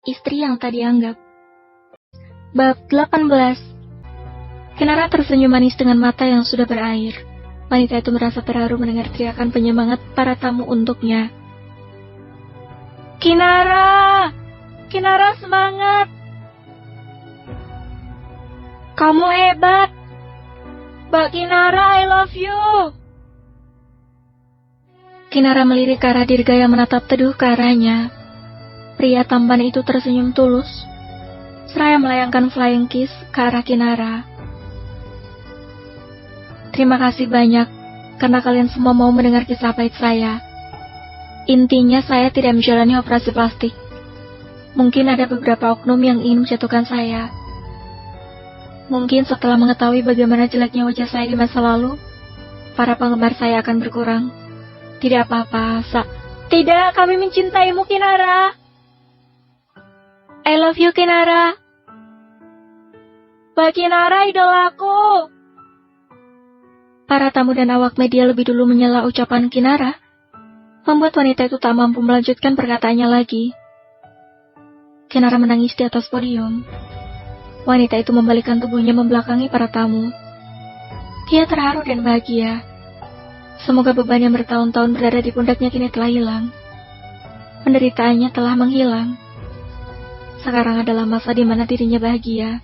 istri yang tak dianggap. Bab 18. Kinara tersenyum manis dengan mata yang sudah berair. Wanita itu merasa terharu mendengar teriakan penyemangat para tamu untuknya. Kinara! Kinara semangat! Kamu hebat! Mbak Kinara, I love you! Kinara melirik ke arah Dirga yang menatap teduh ke arahnya. Pria tampan itu tersenyum tulus, seraya melayangkan flying kiss ke arah Kinara. Terima kasih banyak, karena kalian semua mau mendengar kisah pahit saya. Intinya saya tidak menjalani operasi plastik. Mungkin ada beberapa oknum yang ingin menjatuhkan saya. Mungkin setelah mengetahui bagaimana jeleknya wajah saya di masa lalu, para penggemar saya akan berkurang. Tidak apa-apa, Tidak, kami mencintaimu, Kinara. I love you, Kinara. Mbak Kinara, idolaku. Para tamu dan awak media lebih dulu menyela ucapan Kinara, membuat wanita itu tak mampu melanjutkan perkataannya lagi. Kinara menangis di atas podium. Wanita itu membalikkan tubuhnya membelakangi para tamu. Dia terharu dan bahagia. Semoga beban yang bertahun-tahun berada di pundaknya kini telah hilang. Penderitaannya telah menghilang. Sekarang adalah masa di mana dirinya bahagia.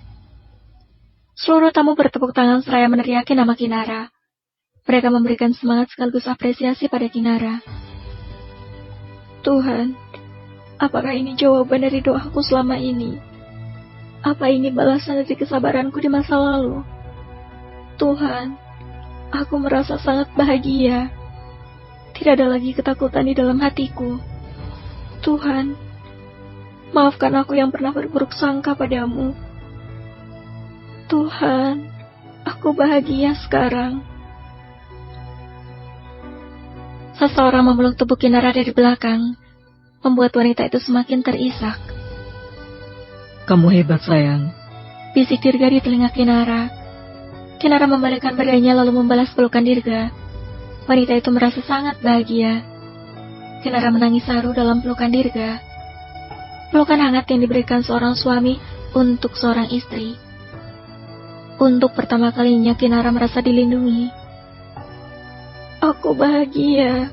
Seluruh tamu bertepuk tangan seraya meneriaki nama Kinara. Mereka memberikan semangat sekaligus apresiasi pada Kinara. Tuhan, apakah ini jawaban dari doaku selama ini? Apa ini balasan dari kesabaranku di masa lalu? Tuhan, aku merasa sangat bahagia. Tidak ada lagi ketakutan di dalam hatiku. Tuhan, maafkan aku yang pernah berburuk sangka padamu. Tuhan, aku bahagia sekarang. Seseorang memeluk tubuh Kinara dari belakang, membuat wanita itu semakin terisak. Kamu hebat, sayang. Bisik Dirga di telinga Kinara. Kinara membalikkan badannya lalu membalas pelukan Dirga. Wanita itu merasa sangat bahagia. Kinara menangis haru dalam pelukan Dirga. Pelukan hangat yang diberikan seorang suami untuk seorang istri. Untuk pertama kalinya Kinara merasa dilindungi. Aku bahagia,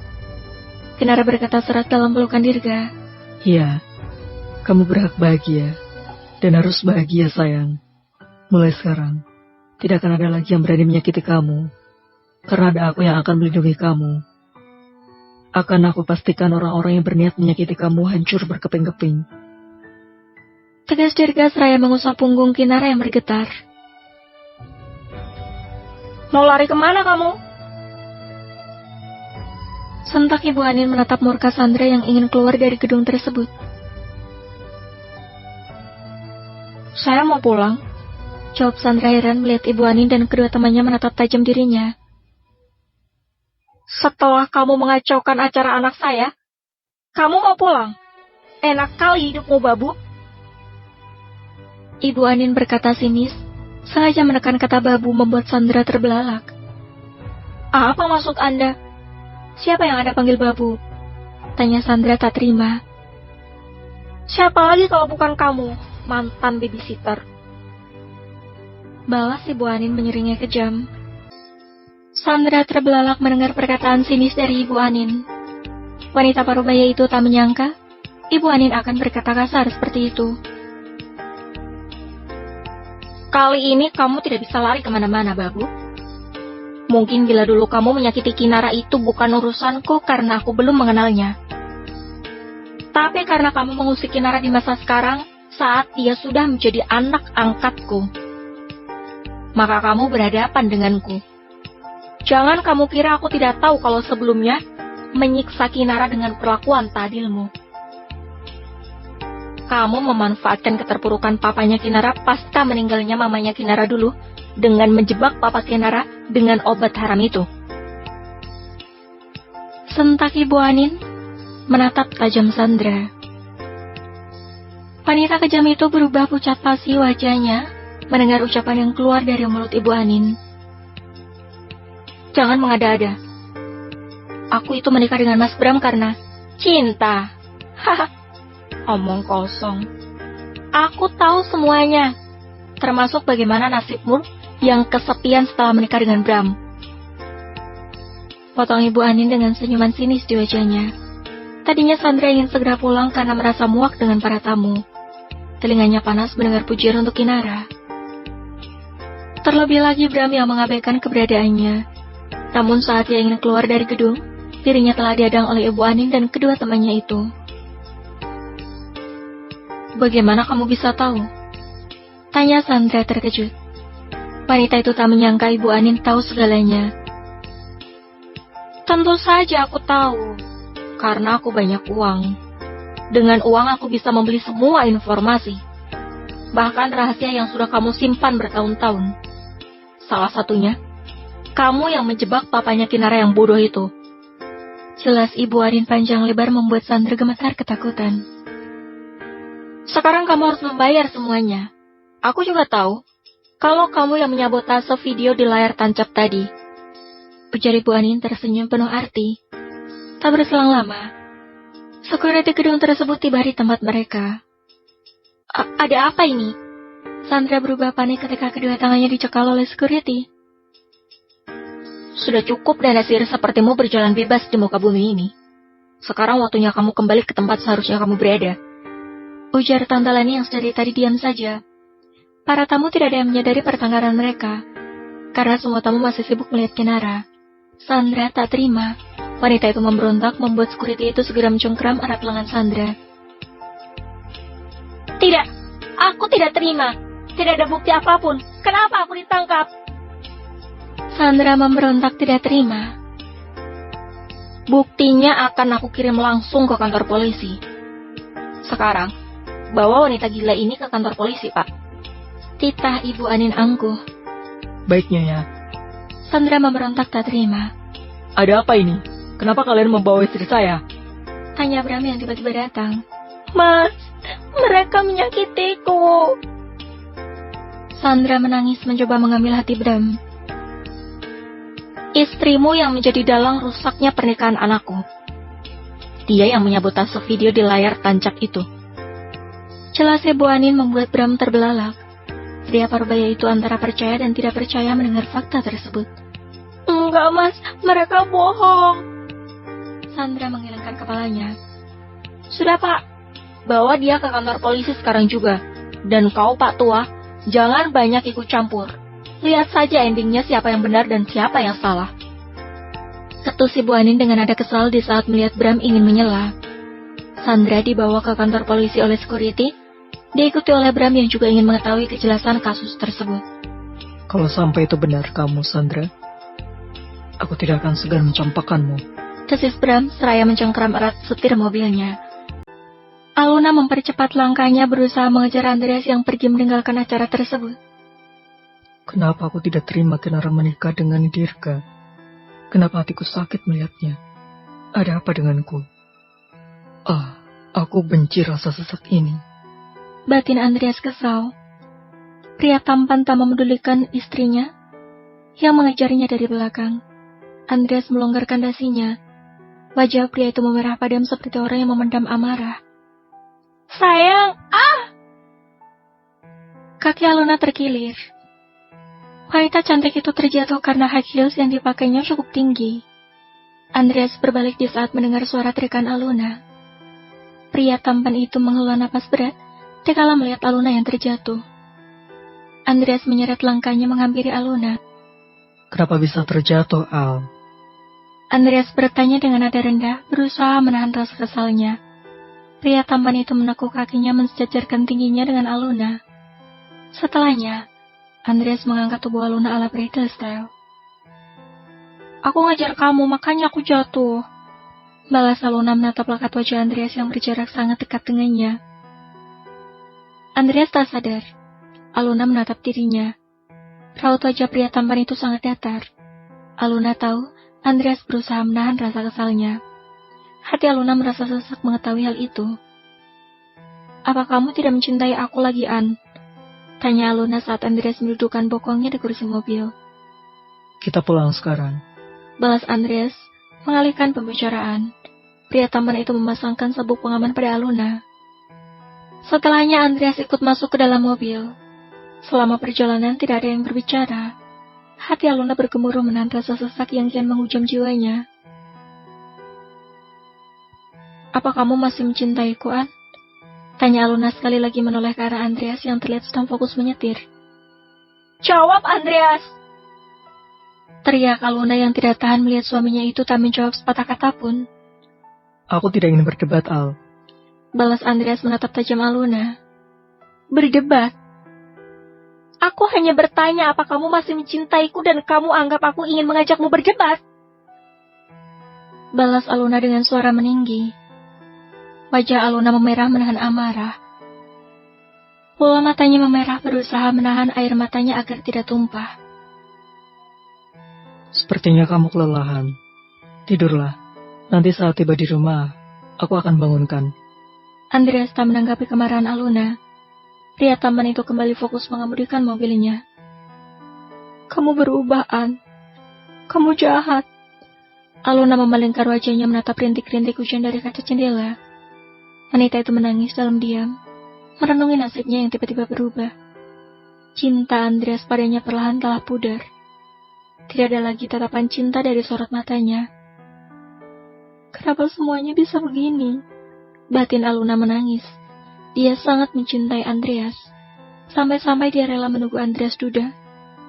Kinara berkata serak dalam pelukan Dirga. Iya, kamu berhak bahagia. Dan harus bahagia, sayang. Mulai sekarang, tidak akan ada lagi yang berani menyakiti kamu. Karena ada aku yang akan melindungi kamu. Akan aku pastikan orang-orang yang berniat menyakiti kamu hancur berkeping-keping. Tegas Dirga seraya mengusap punggung Kinara yang bergetar. Mau lari kemana kamu? Sentak Ibu Anin menatap murka Sandra yang ingin keluar dari gedung tersebut. Saya mau pulang, jawab Sandra heran melihat Ibu Anin dan kedua temannya menatap tajam dirinya. Setelah kamu mengacaukan acara anak saya, kamu mau pulang? Enak kali hidupmu, babu. Ibu Anin berkata sinis, sengaja menekan kata babu membuat Sandra terbelalak. Apa maksud Anda? Siapa yang Anda panggil babu? Tanya Sandra tak terima. Siapa lagi kalau bukan kamu, mantan babysitter? Balas Ibu Anin menyeringnya kejam. Sandra terbelalak mendengar perkataan sinis dari Ibu Anin. Wanita parubaya itu tak menyangka Ibu Anin akan berkata kasar seperti itu. Kali ini kamu tidak bisa lari kemana-mana, babu. Mungkin bila dulu kamu menyakiti Kinara itu bukan urusanku karena aku belum mengenalnya. Tapi karena kamu mengusik Kinara di masa sekarang, saat dia sudah menjadi anak angkatku, maka kamu berhadapan denganku. Jangan kamu kira aku tidak tahu kalau sebelumnya menyiksa Kinara dengan perlakuan tak adilmu. Kamu memanfaatkan keterpurukan papanya Kinara pasca meninggalnya mamanya Kinara dulu dengan menjebak papa Kinara dengan obat haram itu. Sentak Ibu Anin menatap tajam Sandra. Wanita kejam itu berubah pucat pasi wajahnya mendengar ucapan yang keluar dari mulut Ibu Anin. Jangan mengada-ada. Aku itu menikah dengan Mas Bram karena cinta. Haha, omong kosong. Aku tahu semuanya, termasuk bagaimana nasibmu yang kesepian setelah menikah dengan Bram. Potong Ibu Anin dengan senyuman sinis di wajahnya. Tadinya Sandra ingin segera pulang karena merasa muak dengan para tamu. Telinganya panas mendengar pujian untuk Kinara. Terlebih lagi Bram yang mengabaikan keberadaannya. Namun saat dia ingin keluar dari gedung, dirinya telah dihadang oleh Ibu Anin dan kedua temannya itu. Bagaimana kamu bisa tahu? Tanya Sandra terkejut. Wanita itu tak menyangka Ibu Anin tahu segalanya. Tentu saja aku tahu, karena aku banyak uang. Dengan uang aku bisa membeli semua informasi. Bahkan rahasia yang sudah kamu simpan bertahun-tahun. Salah satunya, kamu yang menjebak papanya Kinara yang bodoh itu. Jelas Ibu Anin panjang lebar membuat Sandra gemetar ketakutan. Sekarang kamu harus membayar semuanya. Aku juga tahu, kalau kamu yang menyabotase video di layar tancap tadi. Ujar Ibu Anin tersenyum penuh arti. Tak berselang lama, security gedung tersebut tiba di tempat mereka. Ada apa ini? Sandra berubah panik ketika kedua tangannya dicekal oleh security. Sudah cukup dan nasir sepertimu berjalan bebas di muka bumi ini. Sekarang waktunya kamu kembali ke tempat seharusnya kamu berada. Ujar Tante Lani yang dari tadi diam saja. Para tamu tidak ada yang menyadari pertengkaran mereka, karena semua tamu masih sibuk melihat Kinara. Sandra tak terima. Wanita itu memberontak membuat security itu segera mencengkram erat lengan Sandra. Tidak, aku tidak terima. Tidak ada bukti apapun. Kenapa aku ditangkap? Sandra memberontak tidak terima. Buktinya akan aku kirim langsung ke kantor polisi. Sekarang, bawa wanita gila ini ke kantor polisi, Pak. Titah Ibu Anin angkuh. Baiknya ya. Sandra memberontak tak terima. Ada apa ini? Kenapa kalian membawa istri saya? Tanya Bram yang tiba-tiba datang. Mas, mereka menyakitiku. Sandra menangis mencoba mengambil hati Bram. Istrimu yang menjadi dalang rusaknya pernikahan anakku. Dia yang menyabotase video di layar tancap itu. Jelas Ibu Anin membuat Bram terbelalak. Pria parubaya itu antara percaya dan tidak percaya mendengar fakta tersebut. Enggak mas, mereka bohong. Sandra menggelengkan kepalanya. Sudah pak, bawa dia ke kantor polisi sekarang juga. Dan kau Pak Tua, jangan banyak ikut campur. Lihat saja endingnya siapa yang benar dan siapa yang salah. Ketus Ibu Anin dengan nada kesal di saat melihat Bram ingin menyela. Sandra dibawa ke kantor polisi oleh security, diikuti oleh Bram yang juga ingin mengetahui kejelasan kasus tersebut. Kalau sampai itu benar kamu, Sandra, aku tidak akan segan mencampakkanmu. Desis Bram seraya mencengkeram erat setir mobilnya. Aluna mempercepat langkahnya berusaha mengejar Andreas yang pergi meninggalkan acara tersebut. Kenapa aku tidak terima Kinara menikah dengan Dirga? Kenapa hatiku sakit melihatnya? Ada apa denganku? Aku benci rasa sesak ini. Batin Andreas kesal. Pria tampan tak memedulikan istrinya yang mengejarnya dari belakang. Andreas melonggarkan dasinya. Wajah pria itu memerah padam seperti orang yang memendam amarah. Sayang, Kaki Aluna terkilir. Wanita cantik itu terjatuh karena high heels yang dipakainya cukup tinggi. Andreas berbalik di saat mendengar suara terikan Aluna. Pria tampan itu menghela napas berat dikala melihat Aluna yang terjatuh. Andreas menyeret langkahnya menghampiri Aluna. Kenapa bisa terjatuh, Al? Andreas bertanya dengan nada rendah, berusaha menahan rasa kesalnya. Pria tampan itu menekuk kakinya mensejajarkan tingginya dengan Aluna. Setelahnya, Andreas mengangkat tubuh Aluna ala bridal style. Aku ngajar kamu, makanya aku jatuh. Balas Aluna menatap lekat wajah Andreas yang berjarak sangat dekat dengannya. Andreas tak sadar. Aluna menatap dirinya. Raut wajah pria tampan itu sangat datar. Aluna tahu Andreas berusaha menahan rasa kesalnya. Hati Aluna merasa sesak mengetahui hal itu. Apa kamu tidak mencintai aku lagi, An? Tanya Aluna saat Andreas mendudukkan bokongnya di kursi mobil. Kita pulang sekarang. Balas Andreas, mengalihkan pembicaraan. Pria tampan itu memasangkan sabuk pengaman pada Aluna. Setelahnya Andreas ikut masuk ke dalam mobil. Selama perjalanan tidak ada yang berbicara. Hati Aluna bergemuruh menahan rasa sesak yang kian menghujam jiwanya. Apa kamu masih mencintaiku, An? Tanya Aluna sekali lagi menoleh ke arah Andreas yang terlihat sedang fokus menyetir. Jawab, Andreas! Teriak Aluna yang tidak tahan melihat suaminya itu tak menjawab sepatah kata pun. Aku tidak ingin berdebat, Al. Balas Andreas menatap tajam Aluna. Berdebat? Aku hanya bertanya apa kamu masih mencintaiku dan kamu anggap aku ingin mengajakmu berdebat. Balas Aluna dengan suara meninggi. Wajah Aluna memerah menahan amarah. Bola matanya memerah berusaha menahan air matanya agar tidak tumpah. Sepertinya kamu kelelahan. Tidurlah. Nanti saat tiba di rumah, aku akan bangunkan. Andreas tak menanggapi kemarahan Aluna. Pria tampan itu kembali fokus mengemudikan mobilnya. Kamu berubah, An. Kamu jahat. Aluna memalingkan wajahnya menatap rintik-rintik hujan dari kaca jendela. Wanita itu menangis dalam diam, merenungi nasibnya yang tiba-tiba berubah. Cinta Andreas padanya perlahan telah pudar. Tidak ada lagi tatapan cinta dari sorot matanya. Kenapa semuanya bisa begini? Batin Aluna menangis. Dia sangat mencintai Andreas. Sampai-sampai dia rela menunggu Andreas duda.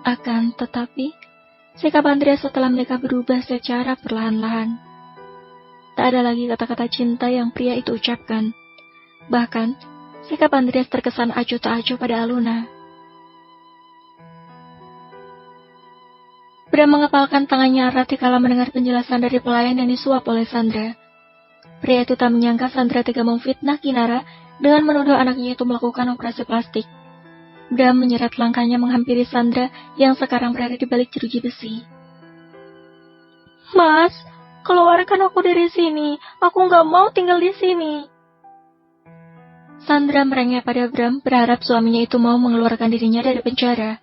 Akan tetapi, sikap Andreas setelah mereka berubah secara perlahan-lahan. Tak ada lagi kata-kata cinta yang pria itu ucapkan. Bahkan, sikap Andreas terkesan acuh tak acuh pada Aluna. Bram mengepalkan tangannya erat kala mendengar penjelasan dari pelayan yang disuap oleh Sandra. Pria itu tak menyangka Sandra tega memfitnah Kinara dengan menuduh anaknya itu melakukan operasi plastik. Bram menyeret langkahnya menghampiri Sandra yang sekarang berada di balik jeruji besi. Mas, keluarkan aku dari sini. Aku nggak mau tinggal di sini. Sandra merengek pada Bram berharap suaminya itu mau mengeluarkan dirinya dari penjara.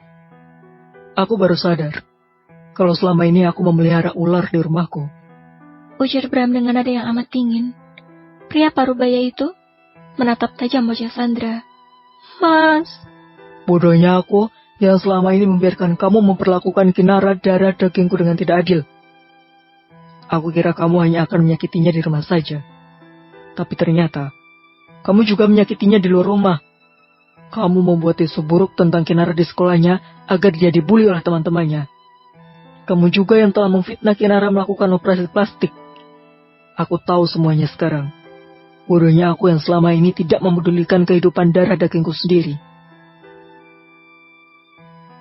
Aku baru sadar kalau selama ini aku memelihara ular di rumahku. Ujar Bram dengan nada yang amat dingin. Pria parubaya itu menatap tajam wajah Sandra. Mas. Bodohnya aku yang selama ini membiarkan kamu memperlakukan Kinara darah dagingku dengan tidak adil. Aku kira kamu hanya akan menyakitinya di rumah saja. Tapi ternyata, kamu juga menyakitinya di luar rumah. Kamu membuat isu buruk tentang Kinara di sekolahnya agar dia dibully oleh teman-temannya. Kamu juga yang telah memfitnah Kinara melakukan operasi plastik. Aku tahu semuanya sekarang. Bodohnya aku yang selama ini tidak memedulikan kehidupan darah dagingku sendiri.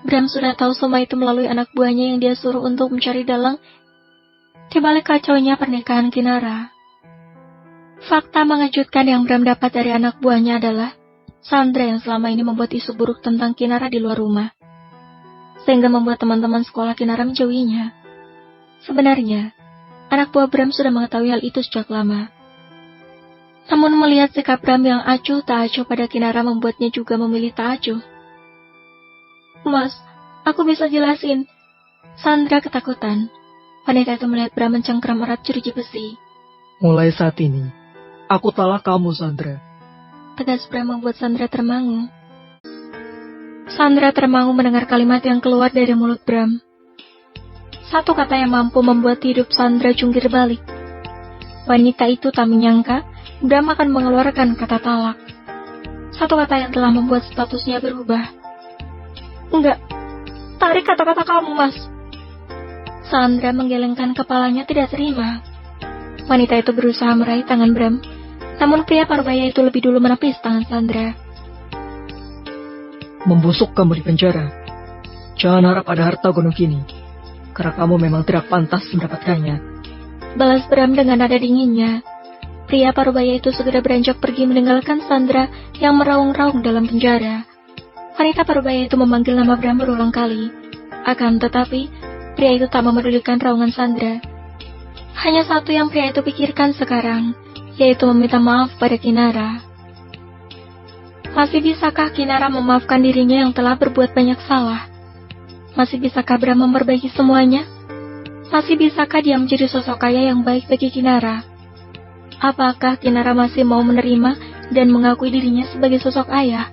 Bram sudah tahu semua itu melalui anak buahnya yang dia suruh untuk mencari dalang di balik kacaunya pernikahan Kinara. Fakta mengejutkan yang Bram dapat dari anak buahnya adalah Sandra yang selama ini membuat isu buruk tentang Kinara di luar rumah, sehingga membuat teman-teman sekolah Kinara menjauhinya. Sebenarnya, anak buah Bram sudah mengetahui hal itu sejak lama. Namun melihat sikap Bram yang acuh tak acuh pada Kinara membuatnya juga memilih tak acuh. Mas, aku bisa jelasin. Sandra ketakutan. Wanita itu melihat Bram mencengkram erat jeruji besi. Mulai saat ini, aku talak kamu, Sandra. Tegas Bram membuat Sandra termangu. Sandra termangu mendengar kalimat yang keluar dari mulut Bram. Satu kata yang mampu membuat hidup Sandra jungkir balik. Wanita itu tak menyangka Bram akan mengeluarkan kata talak. Satu kata yang telah membuat statusnya berubah. Enggak, tarik kata-kata kamu, Mas. Sandra menggelengkan kepalanya tidak terima. Wanita itu berusaha meraih tangan Bram, namun pria parubaya itu lebih dulu menepis tangan Sandra. Membusuk kamu di penjara. Jangan harap ada harta gunung kini, karena kamu memang tidak pantas mendapatkannya. Balas Bram dengan nada dinginnya. Pria parubaya itu segera beranjak pergi meninggalkan Sandra yang meraung-raung dalam penjara. Wanita parubaya itu memanggil nama Bram berulang kali. Akan tetapi, pria itu tak memedulikan raungan Sandra. Hanya satu yang pria itu pikirkan sekarang, yaitu meminta maaf pada Kinara. Masih bisakah Kinara memaafkan dirinya yang telah berbuat banyak salah? Masih bisakah Bram memperbaiki semuanya? Masih bisakah dia menjadi sosok ayah yang baik bagi Kinara? Apakah Kinara masih mau menerima dan mengakui dirinya sebagai sosok ayah?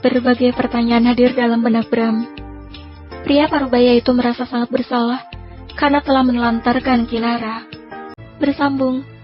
Berbagai pertanyaan hadir dalam benak Bram. Pria parubaya itu merasa sangat bersalah karena telah menelantarkan Kinara. Bersambung.